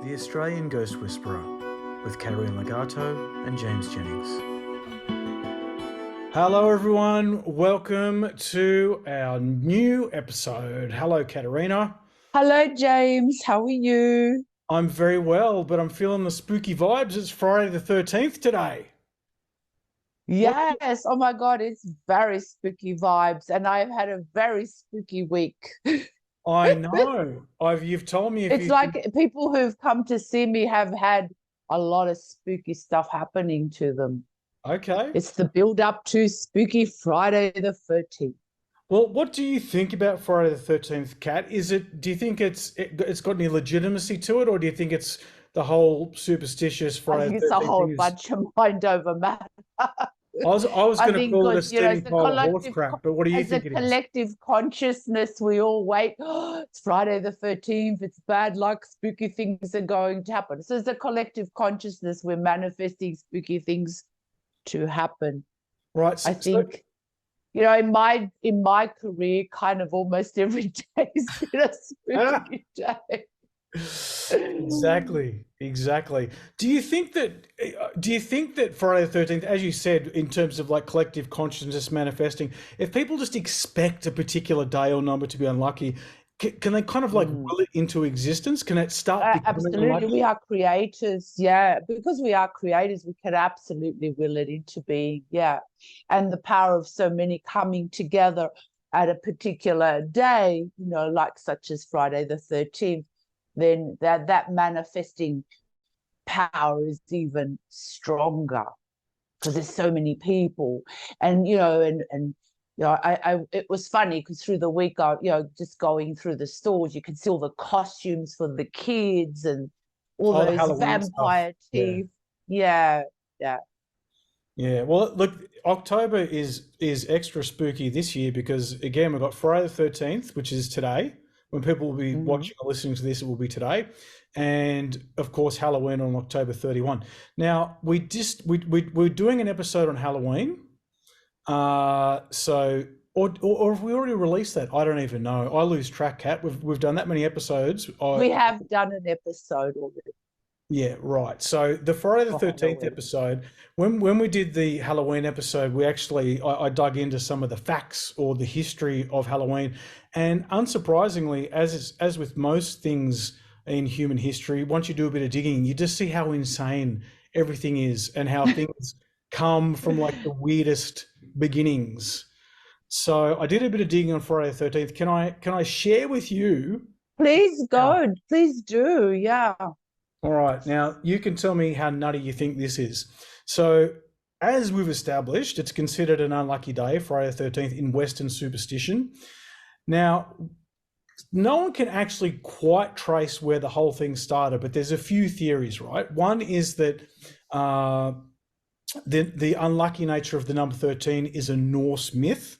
The Australian Ghost Whisperer with Katerina Legato and James Jennings. Hello everyone, welcome to our new episode. Hello Katerina. Hello, James. How are you? I'm very well, but I'm feeling the spooky vibes. It's Friday the 13th today. Yes. Oh my God, it's very spooky vibes, and I've had a very spooky week. I know. You've told me if It's you like people who've come to see me have had a lot of spooky stuff happening to them. Okay. It's the build up to Spooky Friday the 13th. Well, what do you think about Friday the 13th, Kat? Do you think it's got any legitimacy to it, or do you think it's the whole superstitious I Friday think the it's a 13th whole thing is bunch of mind over matter. I was I going to think call it a because, steaming it's a pile of horse collective, crap, but what do you as a think it is? collective consciousness, we all wait. Oh, it's Friday the 13th. It's bad luck. Spooky things are going to happen. So, as a collective consciousness, we're manifesting spooky things to happen. Right. I think, in my career, kind of almost every day has been a Ah, spooky day. exactly. Do you think that Friday the 13th, as you said, in terms of like collective consciousness manifesting, if people just expect a particular day or number to be unlucky, can they kind of like Mm. will it into existence? Can it start becoming Absolutely, we unlucky? are creators. Yeah, because we are creators, we can absolutely will it into being. Yeah, and the power of so many coming together at a particular day, like such as Friday the 13th, then that manifesting power is even stronger because there's so many people, and it was funny because through the week, just going through the stores, you could see all the costumes for the kids and all Oh, the those Halloween stuff. vampire Yeah. teeth. Yeah, yeah. Yeah, well, look, October is extra spooky this year because again we've got Friday the 13th, which is today. When people will be Hmm. watching or listening to this, it will be today, and of course Halloween on October 31. Now we're doing an episode on Halloween, so or have we already released that? I don't even know. I lose track, Cat. We've done that many episodes. We have done an episode already Yeah, right. So the Friday the for 13th Halloween. episode, when we did the Halloween episode, I dug into some of the facts or the history of Halloween. And unsurprisingly, as with most things in human history, once you do a bit of digging, you just see how insane everything is and how things come from like the weirdest beginnings. So I did a bit of digging on Friday the 13th. Can I share with you? Please go. Please do. Yeah. All right, now you can tell me how nutty you think this is. So, as we've established, it's considered an unlucky day, Friday the 13th, in Western superstition. Now, no one can actually quite trace where the whole thing started, but there's a few theories, right? One is that uh, the unlucky nature of the number 13 is a Norse myth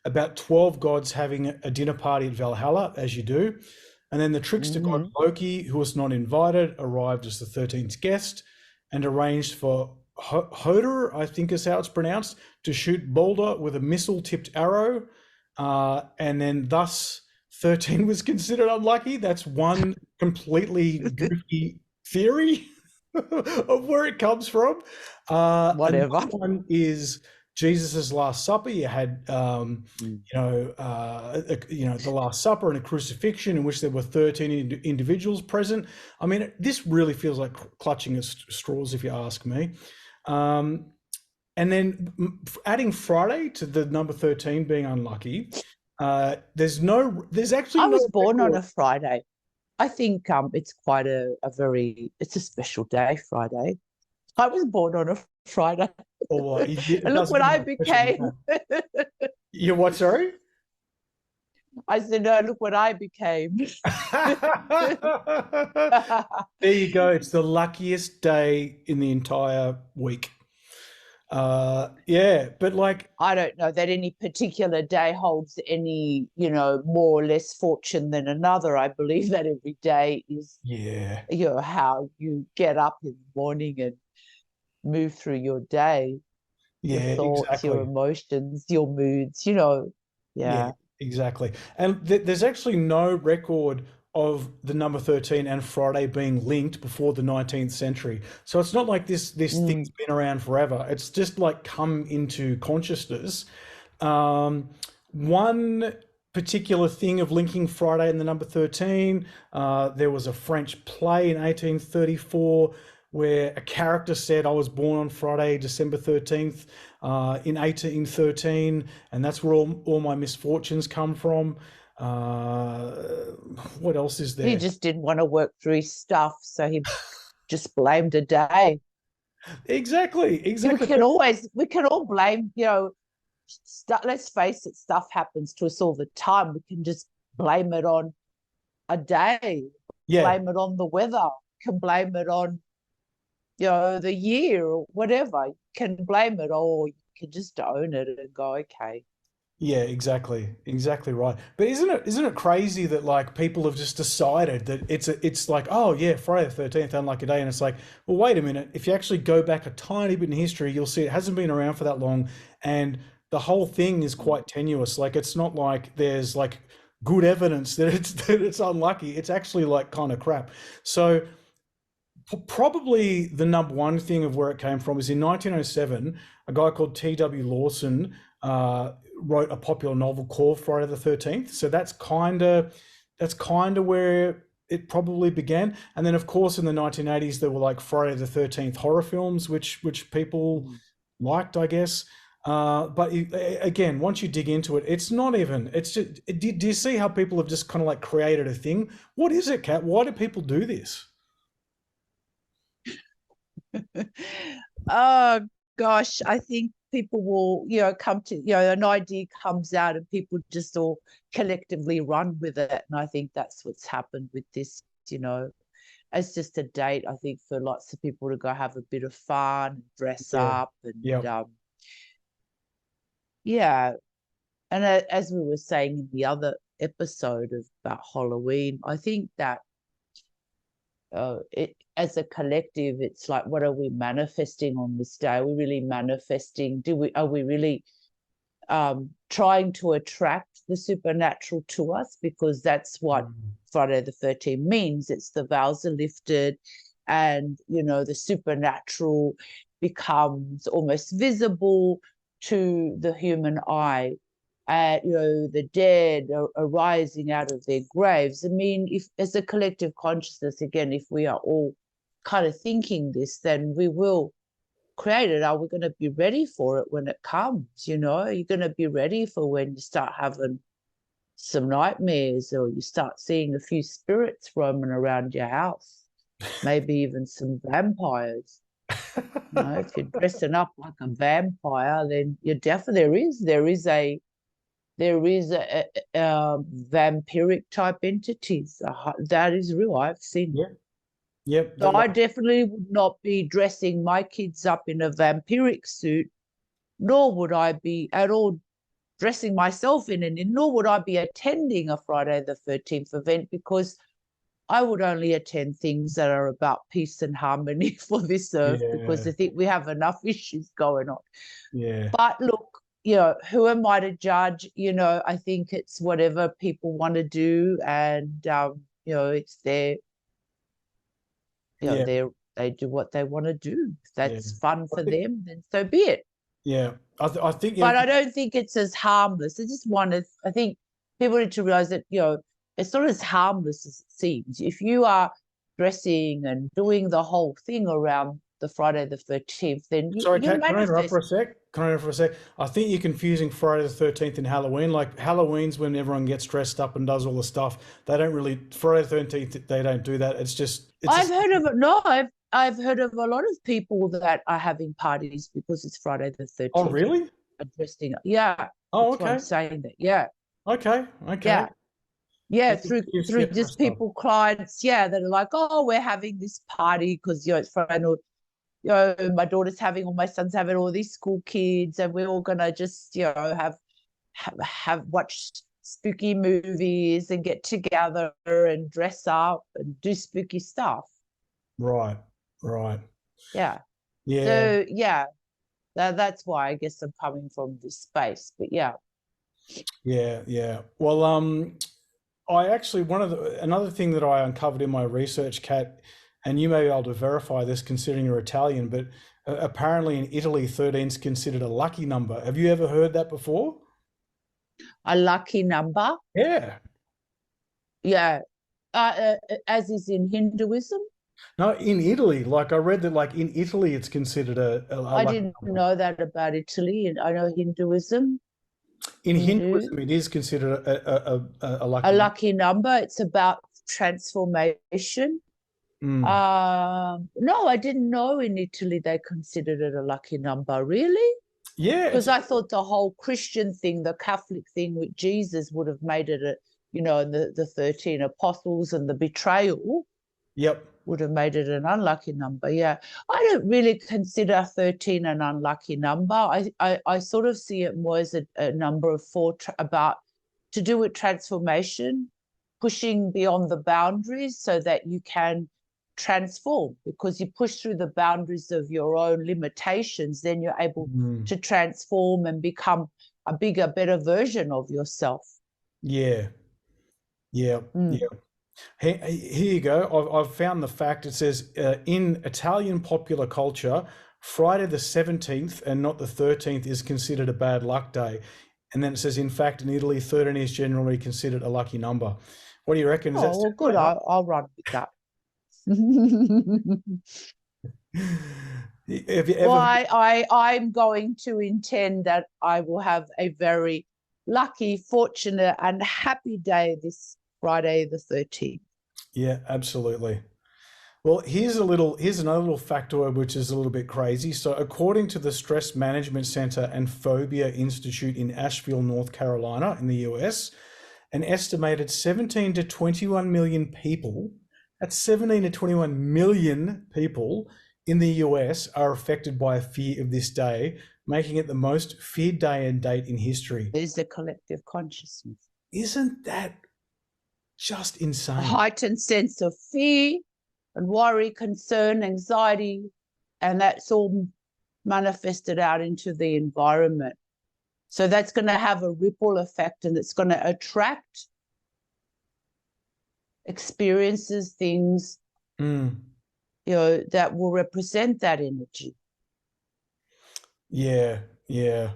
about 12 gods having a dinner party at Valhalla, as you do. And then the trickster god Hmm. Loki, who was not invited, arrived as the 13th guest and arranged for Hoder, I think is how it's pronounced, to shoot Balder with a missile tipped arrow. And then thus 13 was considered unlucky. That's one completely goofy theory of where it comes from. Another Whatever. one is Jesus's Last Supper. You had, Mm. the Last Supper and a crucifixion in which there were 13 individuals present. I mean, this really feels like clutching at straws, if you ask me. Um, and then adding Friday to the number 13 being unlucky, there's actually I no was born on record. a Friday. I think it's quite it's a special day, Friday. I was born on a Friday. Or it And look doesn't what get I more special than became. that. You what, sorry? I said, no, look what I became. There you go. It's the luckiest day in the entire week. Yeah, but like, I don't know that any particular day holds any, more or less fortune than another. I believe that every day is, yeah, how you get up in the morning and move through your day, your yeah, thoughts, your exactly. emotions, your moods, Yeah, yeah. exactly. And there's actually no record of the number 13 and Friday being linked before the 19th century. So it's not like this Mm. thing's been around forever. It's just like come into consciousness. Um, One particular thing of linking Friday and the number 13, there was a French play in 1834 where a character said, I was born on Friday, December 13th, in 1813, and that's where all my misfortunes come from. Uh, what else is He there? just didn't want to work through his stuff, so he just blamed a day. Exactly, Yeah, exactly. we can all blame, let's face it, stuff happens to us all the time. We can just blame it on a day, Yeah, blame it on the weather, can blame it on, the year or whatever. You can blame it, or you can just own it and go, okay. yeah, exactly, exactly right. But isn't it crazy that like people have just decided that it's like, oh yeah, Friday the 13th, unlucky day, and it's like, well, wait a minute. If you actually go back a tiny bit in history, you'll see it hasn't been around for that long, and the whole thing is quite tenuous. Like it's not like there's like good evidence that it's unlucky. It's actually like kind of crap. So probably the number one thing of where it came from is in 1907, a guy called T.W. Lawson wrote a popular novel called Friday the 13th. So that's kind of where it probably began. And then, of course, in the 1980s, there were like Friday the 13th horror films, which people Mm. liked, I guess. But again, once you dig into it, it's not even. It's just. Do you see how people have just kind of like created a thing? What is it, Kat? Why do people do this? Oh gosh, I think people will, come to, an idea comes out and people just all collectively run with it. And I think that's what's happened with this, It's just a date, I think, for lots of people to go have a bit of fun, dress Yeah. up, and Yeah. yeah. And as we were saying in the other episode about Halloween, I think that it as a collective, it's like, what are we manifesting on this day? Are we really manifesting? Are we really trying to attract the supernatural to us? Because that's what Mm. Friday the 13th means. It's the veils are lifted, and the supernatural becomes almost visible to the human eye. The dead are rising out of their graves. I mean, if as a collective consciousness, again, if we are all kind of thinking this, then we will create it. Are we going to be ready for it when it comes? Are you going to be ready for when you start having some nightmares, or you start seeing a few spirits roaming around your house, maybe even some vampires? If you're dressing up like a vampire, then you're definitely there is a vampiric type entities that is real. I've seen it. Yeah. Yep. So I definitely would not be dressing my kids up in a vampiric suit, nor would I be at all dressing myself in it, nor would I be attending a Friday the 13th event, because I would only attend things that are about peace and harmony for this earth, because Yeah. I think we have enough issues going on. Yeah. But look, who am I to judge? I think it's whatever people want to do, and it's their, Yeah. they do what they want to do. If Yeah. that's fun I for think, them, then so be it. yeah. I think, But I don't think it's as harmless. I think people need to realize that, it's not as harmless as it seems. If you are dressing and doing the whole thing around the Friday the 13th, then sorry, you Kat, can I interrupt for manifest. a sec? Can I interrupt for a sec? I think you're confusing Friday the 13th and Halloween. Like Halloween's when everyone gets dressed up and does all the stuff. They don't really, Friday the 13th, they don't do that. It's I've just, heard of it. No, I've heard of a lot of people that are having parties because it's Friday the oh, 13th. really? Are dressing up. Yeah, Oh, that's why I'm okay. saying that. Yeah, Okay. Okay. yeah. Yeah, People just through get just dressed up. people, clients, yeah, that are like, oh, we're having this party because it's Friday, or my daughter's having, or my son's having, all these school kids, and we're all gonna just have watched spooky movies and get together and dress up and do spooky stuff. Right. Right. Yeah. Yeah. So yeah, that's why I guess I'm coming from this space. But yeah. Yeah. Yeah. Well, I actually, another thing that I uncovered in my research, Kat, and you may be able to verify this considering you're Italian, but apparently in Italy, 13 is considered a lucky number. Have you ever heard that before? A lucky number? Yeah. Yeah. As is in Hinduism? No, in Italy, like I read that, like in Italy, it's considered a I lucky didn't number. know that about Italy, and I know Hinduism, In Hindu. Hinduism, it is considered a A lucky number. lucky number. It's about transformation. Mm. No, I didn't know in Italy they considered it a lucky number. Really? Yeah, Because I thought the whole Christian thing, the Catholic thing with Jesus would have made it a, and the 13 apostles and the betrayal yep. would have made it an unlucky number. Yeah. I don't really consider 13 an unlucky number. I sort of see it more as a number of four about to do with transformation, pushing beyond the boundaries so that you can transform, because you push through the boundaries of your own limitations, then you're able to transform and become a bigger, better version of yourself. Yeah. Yeah. Yeah. Here you go. I've found the fact. It says in Italian popular culture, Friday the 17th and not the 13th is considered a bad luck day. And then it says, in fact, in Italy, 13 is generally considered a lucky number. What do you reckon? Is that well, good. I'll run with that. Have you ever? Well, I'm going to intend that I will have a very lucky, fortunate, and happy day this Friday the 13th. Yeah, absolutely. Well, here's another little factoid which is a little bit crazy. So, according to the Stress Management Center and Phobia Institute in Asheville, North Carolina, in the US, an estimated 17 to 21 million people, that's 17 to 21 million people in the US are affected by a fear of this day, making it the most feared day and date in history. There's the collective consciousness. Isn't that just insane? A heightened sense of fear and worry, concern, anxiety, and that's all manifested out into the environment. So that's going to have a ripple effect, and it's going to attract experiences, things, that will represent that energy. Yeah, yeah.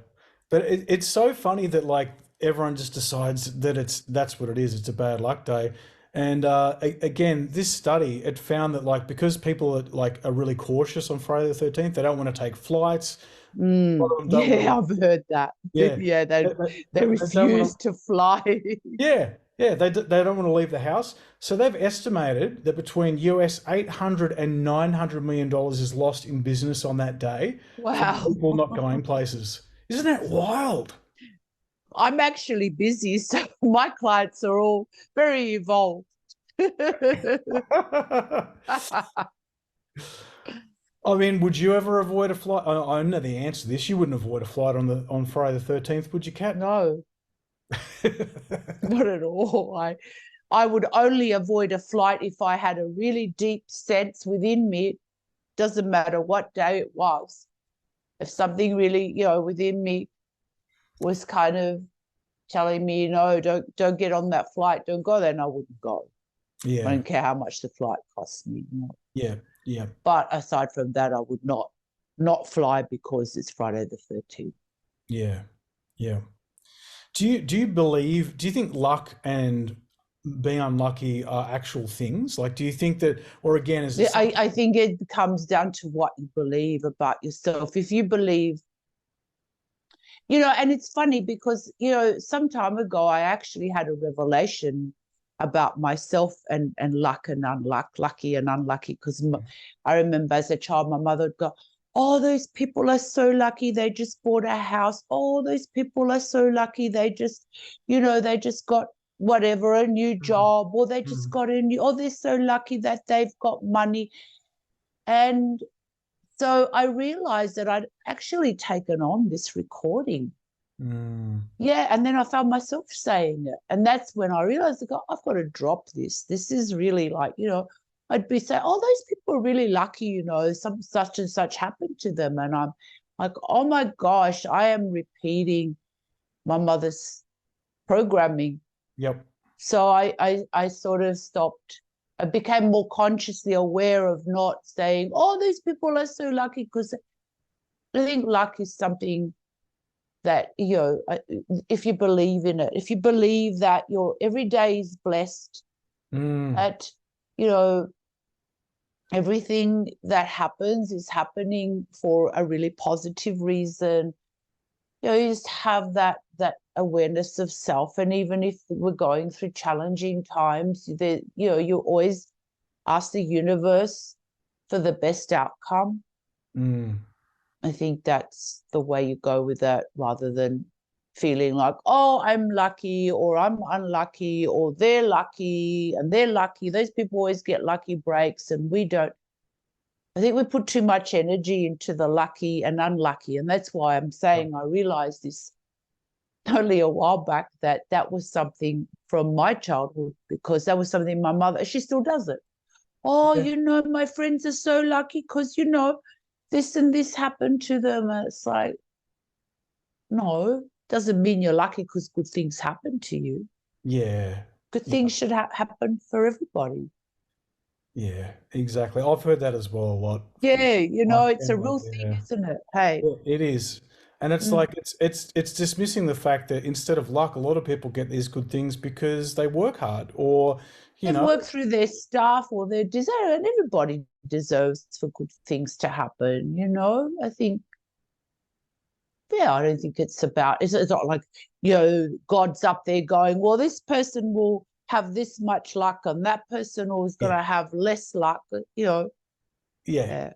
But it's so funny that like everyone just decides that that's what it is. It's a bad luck day. And again, this study, it found that like because people are really cautious on Friday the 13th, they don't want to take flights. Yeah, I've heard that. Yeah, yeah, they refuse to fly. Yeah, they don't want to leave the house. So they've estimated that between US 800 and 900 million dollars is lost in business on that day. Wow. From people not going places. Isn't that wild? I'm actually busy, so my clients are all very evolved. I mean, would you ever avoid a flight? I know the answer to this. You wouldn't avoid a flight on Friday the 13th, would you, Kat? No, not at all. I would only avoid a flight if I had a really deep sense within me. It doesn't matter what day it was. If something really, within me was kind of telling me, don't get on that flight, don't go, then I wouldn't go. Yeah. I don't care how much the flight costs me. Yeah, yeah. But aside from that, I would not fly because it's Friday the 13th. Yeah, yeah. Do you think luck and being unlucky are actual things? Like, do you think that, or again, is it I think it comes down to what you believe about yourself. If you believe, and it's funny because, some time ago, I actually had a revelation about myself and luck and lucky and unlucky, because I remember as a child, my mother would go, oh, those people are so lucky, they just bought a house. Oh, those people are so lucky, they just got whatever, a new job, or they just got they're so lucky that they've got money. And so I realized that I'd actually taken on this recording. Yeah, and then I found myself saying it. And that's when I realized, I've got to drop this. This is really like, I'd be saying, oh, those people are really lucky, some such and such happened to them. And I'm like, oh my gosh, I am repeating my mother's programming. Yep. So I sort of stopped. I became more consciously aware of not saying, "Oh, these people are so lucky," because I think luck is something that, if you believe in it, if you believe that your every day is blessed, Mm, that everything that happens is happening for a really positive reason. You just have that awareness of self, and even if we're going through challenging times, you always ask the universe for the best outcome. mm. I think that's the way you go with that, rather than feeling like, oh, I'm lucky or I'm unlucky or they're lucky and they're lucky. Those people always get lucky breaks and we don't. I think we put too much energy into the lucky and unlucky. And that's why I'm saying I realized this only a while back, that was something from my childhood, because that was something my mother, she still does it. Oh, Yeah. my friends are so lucky because, this and this happened to them. And it's like, no, doesn't mean you're lucky because good things happen to you. Yeah. Good Yeah. things should happen for everybody. Yeah. Exactly. I've heard that as well a lot from Yeah, my it's a family. real thing, Yeah. isn't it? Hey. Yeah, it is. And it's Mm. like it's dismissing the fact that instead of luck, a lot of people get these good things because they work hard or, you They've know, worked through their stuff or their desire, and everybody deserves for good things to happen. I think, yeah, I don't think it's not like, God's up there going, well, this person will have this much luck and that person is going yeah, to have less luck. yeah, Yeah.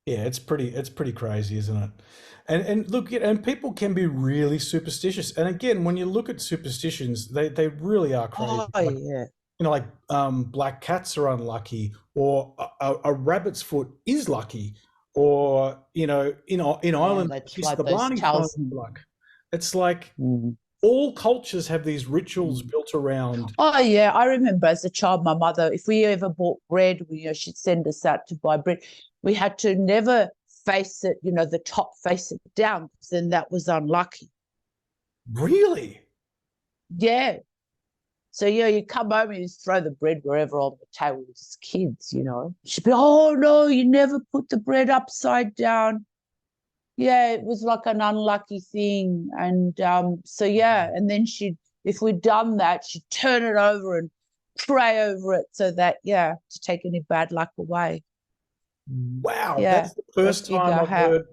yeah, it's pretty crazy, isn't it? And look, and people can be really superstitious. And again, when you look at superstitions, they really are crazy. Oh, Like, yeah. like black cats are unlucky, or a rabbit's foot is lucky, or in Oh, Ireland, that's kiss right. the Those Barney phone talisman. luck. It's like Mm. all cultures have these rituals Mm. built around. Oh, yeah. I remember as a child, my mother, if we ever bought bread, she'd send us out to buy bread. We had to never face it, the top face it down, because then that was unlucky. Really? Yeah. So, you come home and you just throw the bread wherever on the table, just kids. She'd be, oh, no, you never put the bread upside down. Yeah, it was like an unlucky thing. And so, yeah. And then if we'd done that, she'd turn it over and pray over it so that, yeah, to take any bad luck away. Wow, Yeah. that's the Go first time figure I've how. heard.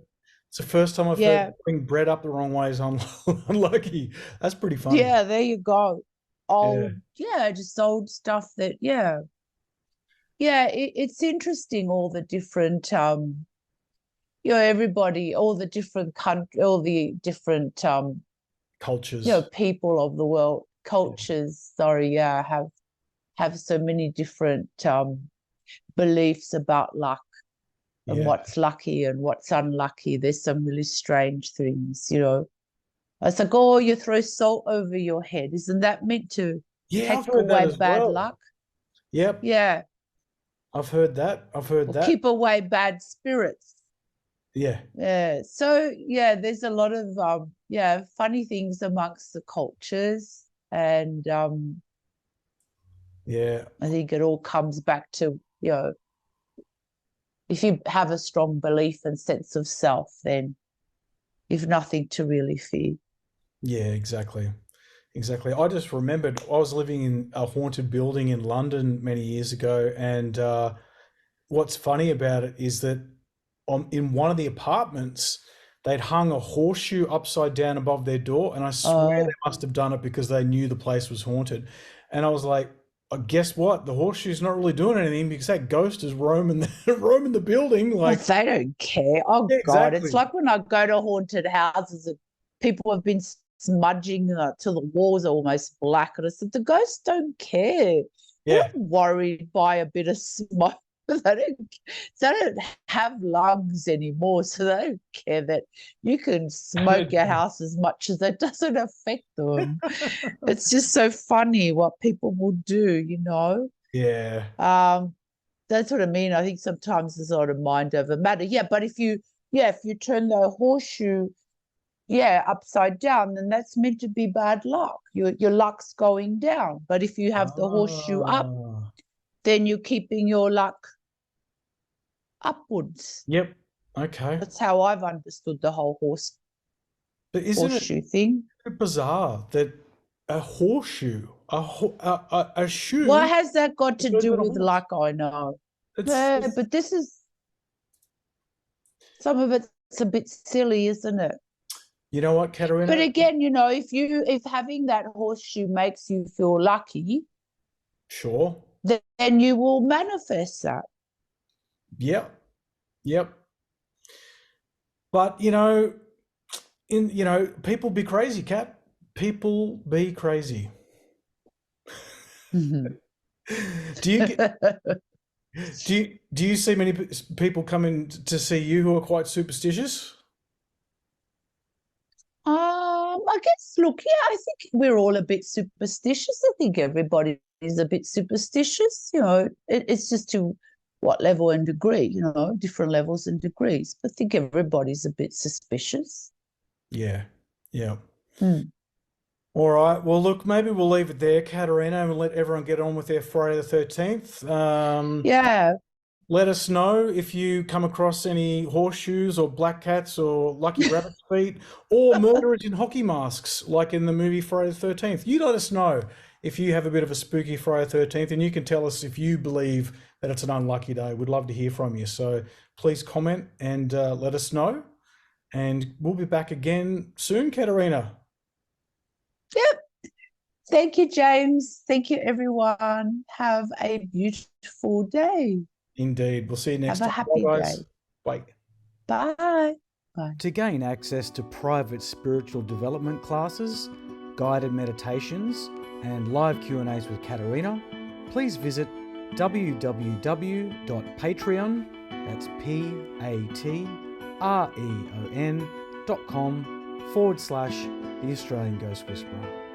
It's the first time I've heard Yeah. putting bread up the wrong way is unlucky. That's pretty funny. Yeah. There you go. Yeah, Yeah, just old stuff that, yeah. Yeah. It's interesting, all the different, everybody, all the different country, all the different, cultures. people of the world, Yeah, cultures, sorry, yeah, have so many different beliefs about luck and yeah, what's lucky and what's unlucky. There's some really strange things. It's like, oh, you throw salt over your head. Isn't that meant to yeah. take I've heard that away as bad well. luck? Yep, Yeah. I've heard that. I've heard Or that. keep away bad spirits. Yeah, Yeah. So yeah, there's a lot of funny things amongst the cultures. And yeah, I think it all comes back to, if you have a strong belief and sense of self, then you've nothing to really fear. yeah. Exactly, exactly. I just remembered I was living in a haunted building in London many years ago, and what's funny about it is that in one of the apartments, they'd hung a horseshoe upside down above their door, and I swear they Oh, must have done it because they knew the place was haunted. And I was like, guess what? The horseshoe's not really doing anything because that ghost is roaming roaming the building. well, Like, they don't care. Oh yeah, God, it's exactly. like when I go to haunted houses and people have been smudging till the walls are almost black, and I said the ghosts don't care. They're Yeah. not worried by a bit of smoke. They don't have lungs anymore, so they don't care that you can smoke your house as much as that doesn't affect them. It's just so funny what people will do. Yeah. Um, that's what I mean. I think sometimes it's sort of mind over matter. Yeah, but if you turn the horseshoe yeah, upside down, then that's meant to be bad luck. Your luck's going down. But if you have the horseshoe up, Ah, then you're keeping your luck upwards. yep. Okay. That's how I've understood the whole But isn't it horseshoe thing. bizarre that a horseshoe, a shoe, What has that got to goes do on a with horse? luck? I know. It's But this is some of it's a bit silly, isn't it? you know what, But Katerina? again, if having that horseshoe makes you feel lucky, Sure. then you will manifest that. Yep. Yep. But people be crazy, Kat. People be crazy. Mhm. Do you do you see many people coming to see you who are quite superstitious? I guess, look, yeah, I think we're all a bit superstitious. I think everybody is a bit superstitious. It's just to what level and degree, different levels and degrees. But I think everybody's a bit suspicious. Yeah. Yeah. Mm. All right. Well, look, maybe we'll leave it there, Katerina, and let everyone get on with their Friday the 13th. Yeah. Let us know if you come across any horseshoes or black cats or lucky rabbit's feet or murderers in hockey masks, like in the movie Friday the 13th. You let us know if you have a bit of a spooky Friday the 13th, and you can tell us if you believe that it's an unlucky day. We'd love to hear from you. So please comment and let us know. And we'll be back again soon, Katerina. Yep. Thank you, James. Thank you, everyone. Have a beautiful day. Indeed. We'll see you next Have a time. happy Bye, guys. day. Bye. Bye. Bye. To gain access to private spiritual development classes, guided meditations, and live Q&As with Katerina, please visit www.patreon, that's patreon.com/The Australian Ghost Whisperer.